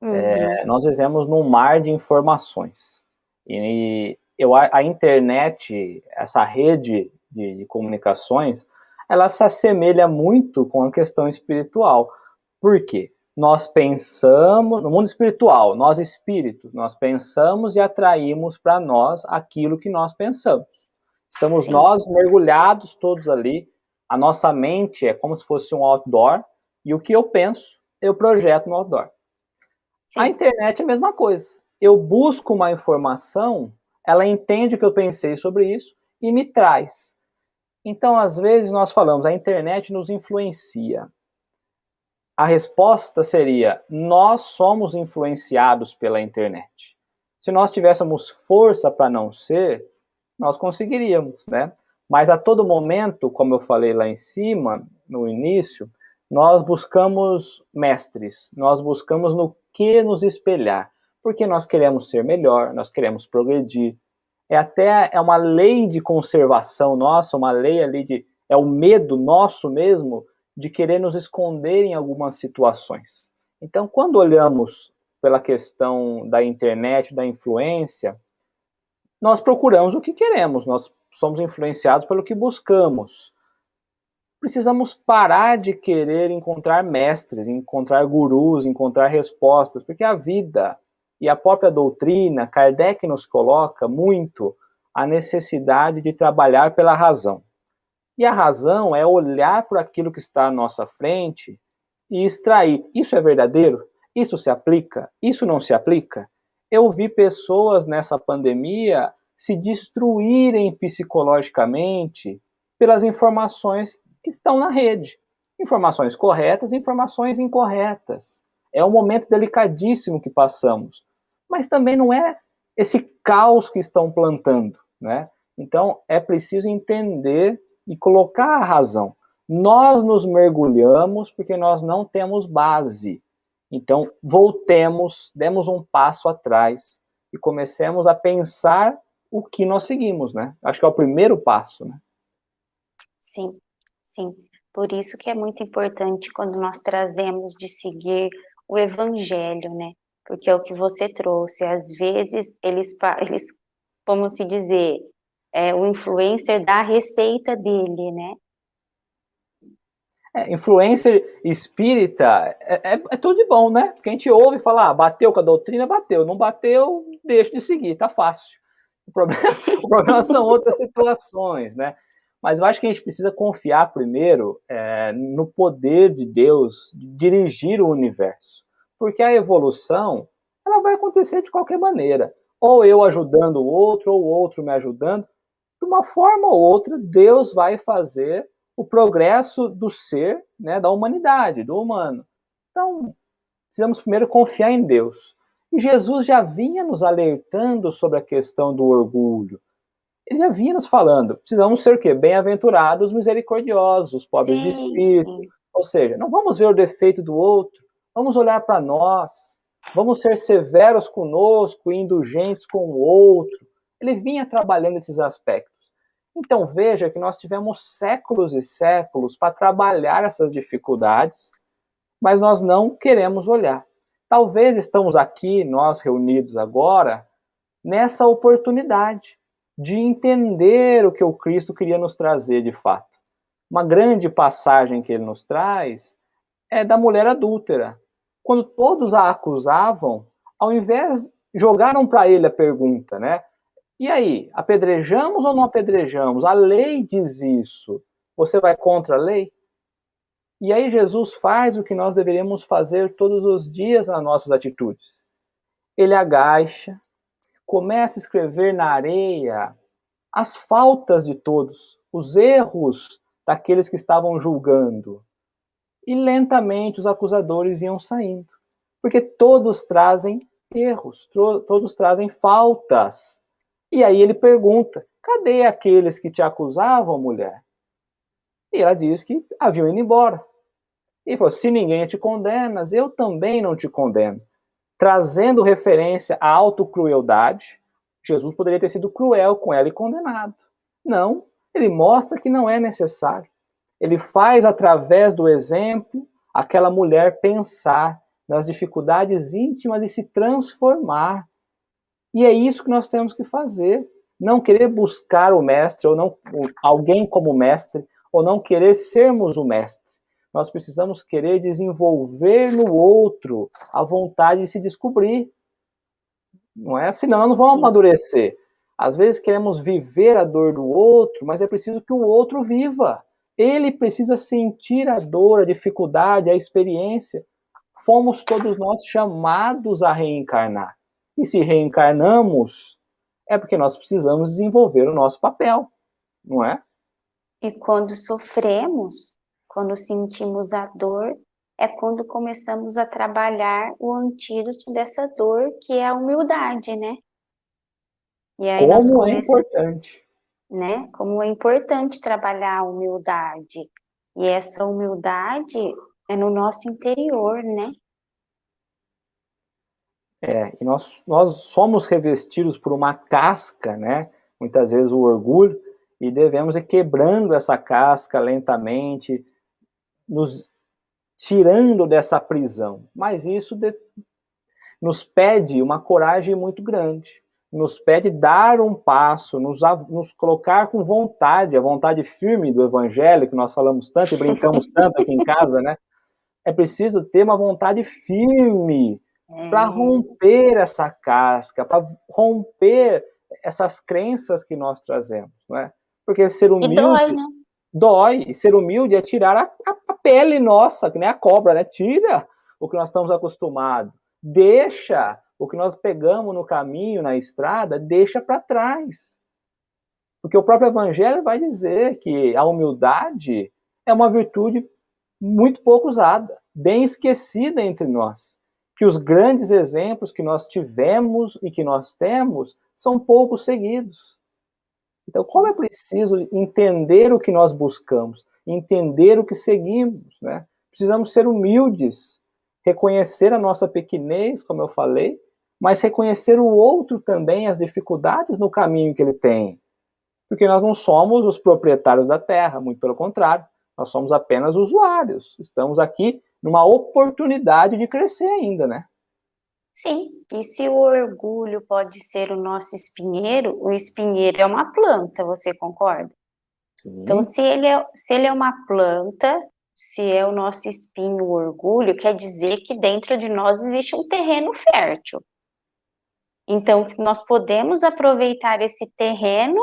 Speaker 2: Uhum.
Speaker 1: Nós vivemos num mar de informações. E a internet, essa rede de comunicações, ela se assemelha muito com a questão espiritual. Por quê? Nós pensamos, no mundo espiritual, nós espíritos, nós pensamos e atraímos para nós aquilo que nós pensamos. Estamos
Speaker 2: Sim.
Speaker 1: nós mergulhados todos ali, a nossa mente é como se fosse um outdoor, e o que eu penso, eu projeto no outdoor. A
Speaker 2: Sim.
Speaker 1: internet é a mesma coisa. Eu busco uma informação, ela entende o que eu pensei sobre isso e me traz. Então, às vezes, nós falamos, a internet nos influencia. A resposta seria, nós somos influenciados pela internet. Se nós tivéssemos força para não ser, nós conseguiríamos, né? Mas a todo momento, como eu falei lá em cima, no início, nós buscamos mestres, nós buscamos no que nos espelhar, porque nós queremos ser melhor, nós queremos progredir. É uma lei de conservação nossa, uma lei ali é o medo nosso mesmo de querer nos esconder em algumas situações. Então, quando olhamos pela questão da internet, da influência, nós procuramos o que queremos, nós somos influenciados pelo que buscamos. Precisamos parar de querer encontrar mestres, encontrar gurus, encontrar respostas, porque a vida e a própria doutrina, Kardec nos coloca muito a necessidade de trabalhar pela razão. E a razão é olhar para aquilo que está à nossa frente e extrair. Isso é verdadeiro? Isso se aplica? Isso não se aplica? Eu vi pessoas nessa pandemia se destruírem psicologicamente pelas informações que estão na rede. Informações corretas, informações incorretas. É um momento delicadíssimo que passamos. Mas também não é esse caos que estão plantando, né? Então, é preciso entender e colocar a razão. Nós nos mergulhamos porque nós não temos base. Então, voltemos, demos um passo atrás e comecemos a pensar o que nós seguimos, né? Acho que é o primeiro passo, né?
Speaker 2: Sim, sim. Por isso que é muito importante quando nós trazemos de seguir o evangelho, né? Porque é o que você trouxe. Às vezes, eles como se dizer, o influencer dá a receita dele, né?
Speaker 1: Influencer espírita é tudo de bom, né? Porque a gente ouve e fala, bateu com a doutrina, bateu. Não bateu, deixa de seguir, tá fácil. O problema são outras situações, né? Mas eu acho que a gente precisa confiar primeiro no poder de Deus de dirigir o universo. Porque a evolução, ela vai acontecer de qualquer maneira. Ou eu ajudando o outro, ou o outro me ajudando. De uma forma ou outra, Deus vai fazer o progresso do ser, né, da humanidade, do humano. Então, precisamos primeiro confiar em Deus. E Jesus já vinha nos alertando sobre a questão do orgulho. Ele já vinha nos falando, precisamos ser o quê? Bem-aventurados, misericordiosos, os pobres de
Speaker 2: Sim,
Speaker 1: espírito.
Speaker 2: sim.
Speaker 1: Ou seja, não vamos ver o defeito do outro, vamos olhar para nós, vamos ser severos conosco e indulgentes com o outro. Ele vinha trabalhando esses aspectos. Então veja que nós tivemos séculos e séculos para trabalhar essas dificuldades, mas nós não queremos olhar. Talvez estamos aqui, nós reunidos agora, nessa oportunidade de entender o que o Cristo queria nos trazer de fato. Uma grande passagem que ele nos traz é da mulher adúltera. Quando todos a acusavam, ao invés, jogaram para ele a pergunta, né? E aí, apedrejamos ou não apedrejamos? A lei diz isso. Você vai contra a lei? E aí Jesus faz o que nós deveríamos fazer todos os dias nas nossas atitudes. Ele agacha, começa a escrever na areia as faltas de todos, os erros daqueles que estavam julgando. E lentamente os acusadores iam saindo. Porque todos trazem erros, todos trazem faltas. E aí ele pergunta, cadê aqueles que te acusavam, mulher? E ela diz que haviam ido embora. E ele falou, se ninguém te condena, eu também não te condeno. Trazendo referência à autocrueldade, Jesus poderia ter sido cruel com ela e condenado. Não, ele mostra que não é necessário. Ele faz, através do exemplo, aquela mulher pensar nas dificuldades íntimas e se transformar. E é isso que nós temos que fazer. Não querer buscar o mestre, ou não alguém como mestre, ou não querer sermos o mestre. Nós precisamos querer desenvolver no outro a vontade de se descobrir. Não é? Senão nós não vamos
Speaker 2: Sim.
Speaker 1: amadurecer. Às vezes queremos viver a dor do outro, mas é preciso que o outro viva. Ele precisa sentir a dor, a dificuldade, a experiência. Fomos todos nós chamados a reencarnar. E se reencarnamos, é porque nós precisamos desenvolver o nosso papel, não é?
Speaker 2: E quando sofremos, quando sentimos a dor, é quando começamos a trabalhar o antídoto dessa dor, que é a humildade, né? E aí nós
Speaker 1: Como é
Speaker 2: começamos,
Speaker 1: importante.
Speaker 2: né? Como é importante trabalhar a humildade. E essa humildade é no nosso interior, né?
Speaker 1: E nós somos revestidos por uma casca, né? Muitas vezes o orgulho, e devemos ir quebrando essa casca lentamente, nos tirando dessa prisão. Mas isso nos pede uma coragem muito grande, nos pede dar um passo, nos colocar com vontade, a vontade firme do evangelho, que nós falamos tanto e brincamos tanto aqui em casa, né? É preciso ter uma vontade firme para romper essa casca, para romper essas crenças que nós trazemos, não é? Porque ser
Speaker 2: E dói,
Speaker 1: humilde
Speaker 2: né?
Speaker 1: dói, ser humilde é tirar a pele nossa, que nem a cobra, né? Tira o que nós estamos acostumados, deixa o que nós pegamos no caminho, na estrada, deixa para trás. Porque o próprio evangelho vai dizer que a humildade é uma virtude muito pouco usada, bem esquecida entre nós. que os grandes exemplos que nós tivemos e que nós temos são pouco seguidos. Então, como é preciso entender o que nós buscamos, entender o que seguimos, né? Precisamos ser humildes, reconhecer a nossa pequenez, como eu falei, mas reconhecer o outro também, as dificuldades no caminho que ele tem. Porque nós não somos os proprietários da terra, muito pelo contrário, nós somos apenas usuários. Estamos aqui numa oportunidade de crescer ainda, né?
Speaker 2: Sim, e se o orgulho pode ser o nosso espinheiro, o espinheiro é uma planta, você concorda? Então,
Speaker 1: Sim.
Speaker 2: se ele é uma planta, se é o nosso espinho, o orgulho, quer dizer que dentro de nós existe um terreno fértil. Então, nós podemos aproveitar esse terreno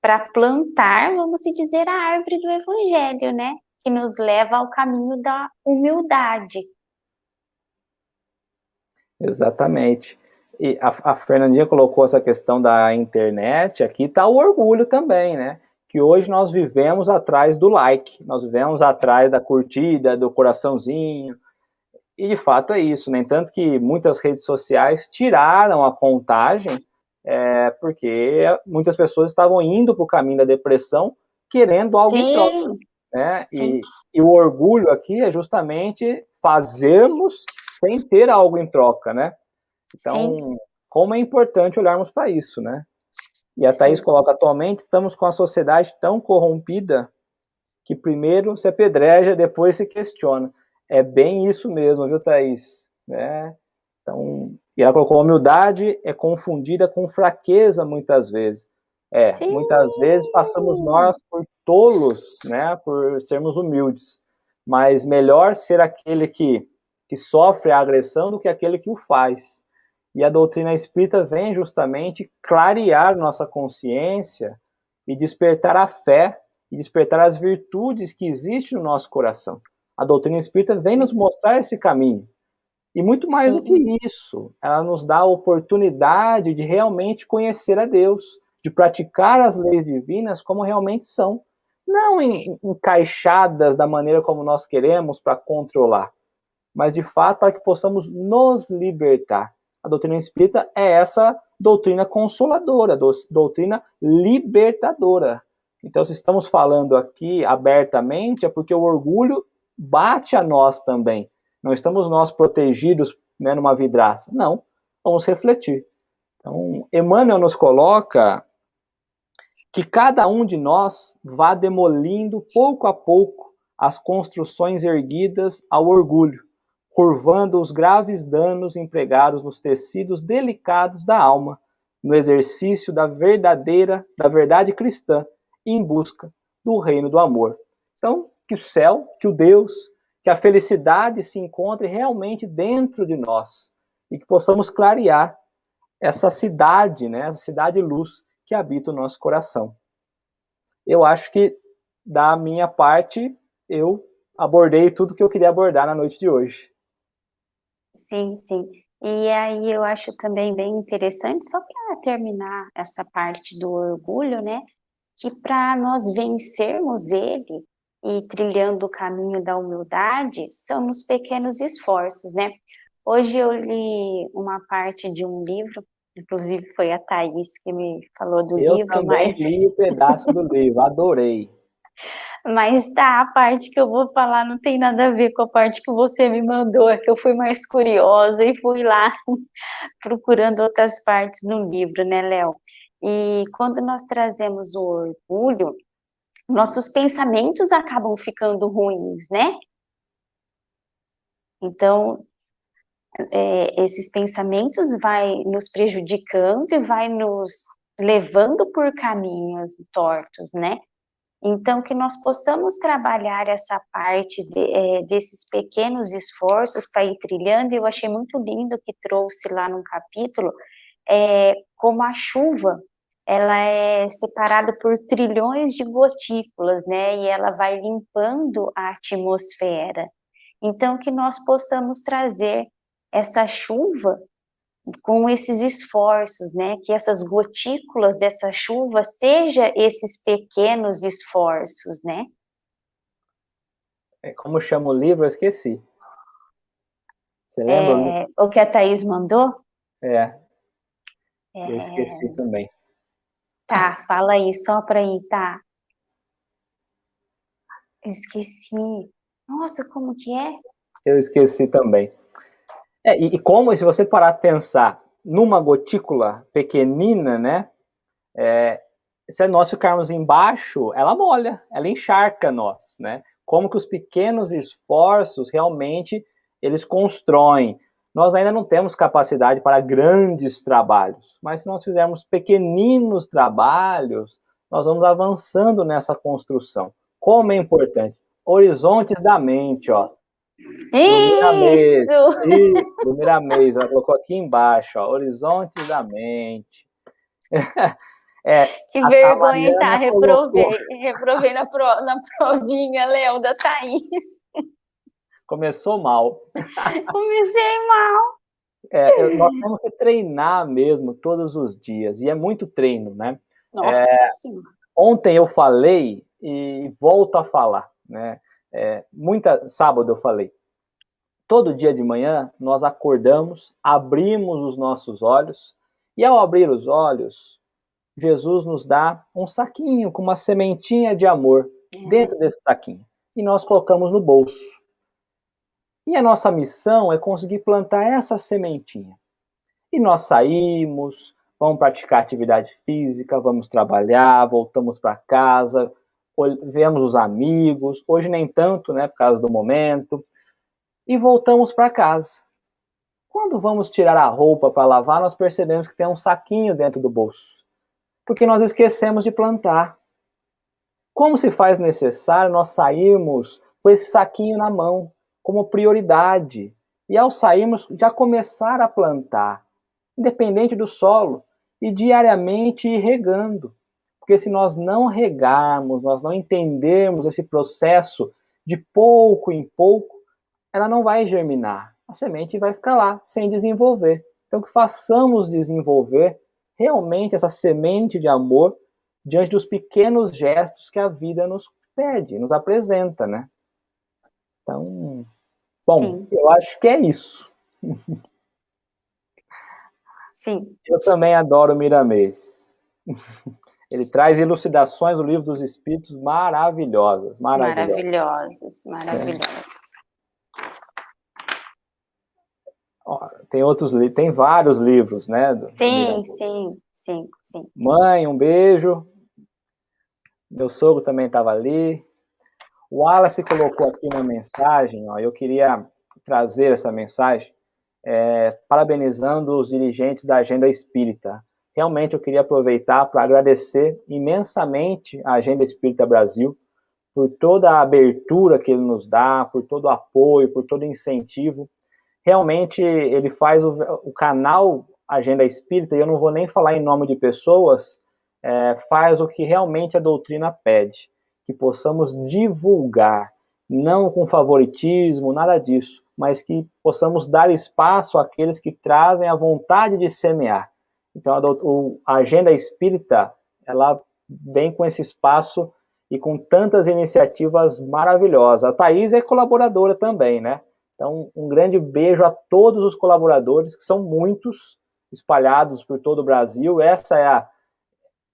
Speaker 2: para plantar, vamos dizer, a árvore do evangelho, né? Que nos leva ao caminho da humildade.
Speaker 1: Exatamente. E a Fernandinha colocou essa questão da internet, aqui está o orgulho também, né? Que hoje nós vivemos atrás do like, nós vivemos atrás da curtida, do coraçãozinho, e de fato é isso, né? Tanto que muitas redes sociais tiraram a contagem, porque muitas pessoas estavam indo para o caminho da depressão querendo algo em troca,
Speaker 2: Sim,
Speaker 1: né?
Speaker 2: sim,
Speaker 1: E o orgulho aqui é justamente fazermos sem ter algo em troca, né?
Speaker 2: sim,
Speaker 1: Então, como é importante olharmos para isso, né? E a Thaís
Speaker 2: sim.
Speaker 1: coloca, atualmente estamos com a sociedade tão corrompida que primeiro se apedreja, depois se questiona. É bem isso mesmo, viu, Thaís? Né? Então, e ela colocou, humildade é confundida com fraqueza muitas vezes.
Speaker 2: Sim,
Speaker 1: Muitas vezes passamos nós por tolos, né, por sermos humildes. Mas melhor ser aquele que sofre a agressão do que aquele que o faz. E a doutrina espírita vem justamente clarear nossa consciência e despertar a fé e despertar as virtudes que existem no nosso coração. A doutrina espírita vem nos mostrar esse caminho. E muito mais do que
Speaker 2: sim,
Speaker 1: isso, ela nos dá a oportunidade de realmente conhecer a Deus, de praticar as leis divinas como realmente são, não encaixadas da maneira como nós queremos para controlar, mas de fato para que possamos nos libertar. A doutrina espírita é essa doutrina consoladora, doutrina libertadora. Então, se estamos falando aqui abertamente, é porque o orgulho bate a nós também. Não estamos nós protegidos, né, numa vidraça. Não, vamos refletir. Então, Emmanuel nos coloca que cada um de nós vá demolindo pouco a pouco as construções erguidas ao orgulho, curvando os graves danos empregados nos tecidos delicados da alma, no exercício da verdade cristã, em busca do reino do amor. Então, que o céu, que o Deus, que a felicidade se encontre realmente dentro de nós e que possamos clarear essa cidade, né, essa cidade-luz que habita o nosso coração. Eu acho que, da minha parte, eu abordei tudo que eu queria abordar na noite de hoje.
Speaker 2: sim, sim. E aí eu acho também bem interessante, só para terminar essa parte do orgulho, né? Que para nós vencermos ele e trilhando o caminho da humildade, são nos pequenos esforços, né? Hoje eu li uma parte de um livro, inclusive foi a Thaís que me falou do
Speaker 1: Eu
Speaker 2: livro,
Speaker 1: também li o pedaço do livro, adorei.
Speaker 2: mas tá, a parte que eu vou falar não tem nada a ver com a parte que você me mandou, é que eu fui mais curiosa e fui lá procurando outras partes no livro, né, Léo? E quando nós trazemos o orgulho, nossos pensamentos acabam ficando ruins, né? Então, esses pensamentos vai nos prejudicando e vai nos levando por caminhos tortos, né? Então, que nós possamos trabalhar essa parte desses pequenos esforços para ir trilhando. Eu achei muito lindo que trouxe lá num capítulo, como a chuva, ela é separada por trilhões de gotículas, né? E ela vai limpando a atmosfera. Então, que nós possamos trazer essa chuva com esses esforços, né? Que essas gotículas dessa chuva seja esses pequenos esforços, né?
Speaker 1: Como chama o livro, eu esqueci. Você lembra?
Speaker 2: O que a Thaís mandou?
Speaker 1: Eu esqueci também.
Speaker 2: Tá, fala aí, sopra aí, tá? Eu esqueci. Nossa, como que é?
Speaker 1: Eu esqueci também. E como, se você parar a pensar numa gotícula pequenina, né? Se nós ficarmos embaixo, ela molha, ela encharca nós, né? Como que os pequenos esforços realmente eles constroem. Nós ainda não temos capacidade para grandes trabalhos, mas se nós fizermos pequeninos trabalhos, nós vamos avançando nessa construção. Como é importante. Horizontes da mente, ó. Do Miramês.
Speaker 2: Isso!
Speaker 1: Isso, do Miramês. Ela colocou aqui embaixo, ó. Horizontes da mente.
Speaker 2: Que
Speaker 1: A
Speaker 2: vergonha, tá?
Speaker 1: Mariana colocou.
Speaker 2: Reprovei na provinha, Léo, da Thaís.
Speaker 1: Começou mal.
Speaker 2: Comecei mal.
Speaker 1: Nós temos que treinar mesmo todos os dias. E é muito treino, né?
Speaker 2: Nossa Senhora.
Speaker 1: Ontem eu falei e volto a falar, né? Sábado eu falei. Todo dia de manhã nós acordamos, abrimos os nossos olhos e ao abrir os olhos, Jesus nos dá um saquinho com uma sementinha de amor dentro desse saquinho e nós colocamos no bolso. E a nossa missão é conseguir plantar essa sementinha. E nós saímos, vamos praticar atividade física, vamos trabalhar, voltamos para casa, vemos os amigos, hoje nem tanto, né, por causa do momento, e voltamos para casa. Quando vamos tirar a roupa para lavar, nós percebemos que tem um saquinho dentro do bolso, porque nós esquecemos de plantar. Como se faz necessário nós sairmos com esse saquinho na mão, como prioridade, e ao sairmos já começar a plantar, independente do solo, e diariamente ir regando. Porque se nós não regarmos, nós não entendermos esse processo de pouco em pouco, ela não vai germinar. A semente vai ficar lá, sem desenvolver. Então que façamos desenvolver realmente essa semente de amor diante dos pequenos gestos que a vida nos pede, nos apresenta, né? Então, bom, eu acho que é isso.
Speaker 2: Sim.
Speaker 1: Eu também adoro Miramês. Ele traz elucidações do Livro dos Espíritos maravilhosas.
Speaker 2: Maravilhosas.
Speaker 1: Tem vários livros, né?
Speaker 2: Sim.
Speaker 1: Mãe, um beijo. Meu sogro também estava ali. O Wallace colocou aqui uma mensagem, ó, eu queria trazer essa mensagem, parabenizando os dirigentes da Agenda Espírita. Realmente eu queria aproveitar para agradecer imensamente a Agenda Espírita Brasil por toda a abertura que ele nos dá, por todo o apoio, por todo o incentivo. Realmente ele faz o canal Agenda Espírita, e eu não vou nem falar em nome de pessoas, faz o que realmente a doutrina pede, que possamos divulgar, não com favoritismo, nada disso, mas que possamos dar espaço àqueles que trazem a vontade de semear. Então a Agenda Espírita, ela vem com esse espaço e com tantas iniciativas maravilhosas. A Thaís é colaboradora também, né? Então, um grande beijo a todos os colaboradores, que são muitos, espalhados por todo o Brasil. Essa é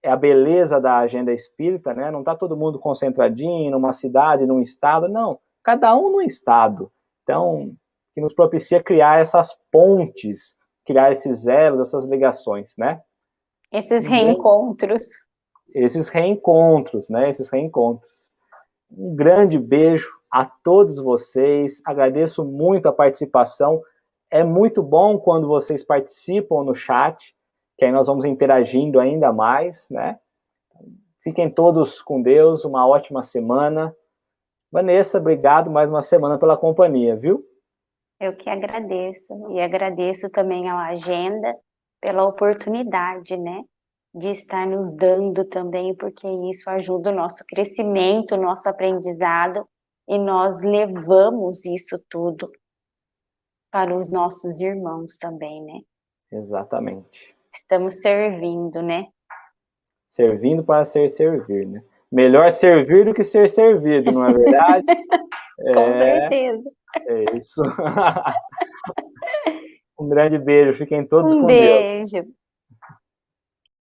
Speaker 1: a beleza da Agenda Espírita, né? Não está todo mundo concentradinho numa cidade, num estado, não. Cada um no estado. Então, que nos propicia criar essas pontes, criar esses elos, essas ligações, né?
Speaker 2: Esses reencontros.
Speaker 1: Né? Esses reencontros. Um grande beijo a todos vocês, agradeço muito a participação, é muito bom quando vocês participam no chat, que aí nós vamos interagindo ainda mais, né? Fiquem todos com Deus, uma ótima semana. Vanessa, obrigado mais uma semana pela companhia, viu?
Speaker 2: Eu que agradeço, e agradeço também à Agenda pela oportunidade, né? De estar nos dando também, porque isso ajuda o nosso crescimento, o nosso aprendizado, e nós levamos isso tudo para os nossos irmãos também, né?
Speaker 1: Exatamente.
Speaker 2: Estamos servindo, né?
Speaker 1: Servindo para servir, né? Melhor servir do que ser servido, não é verdade?
Speaker 2: Com certeza.
Speaker 1: É isso. Um grande beijo, fiquem todos
Speaker 2: Um
Speaker 1: com Deus.
Speaker 2: beijo.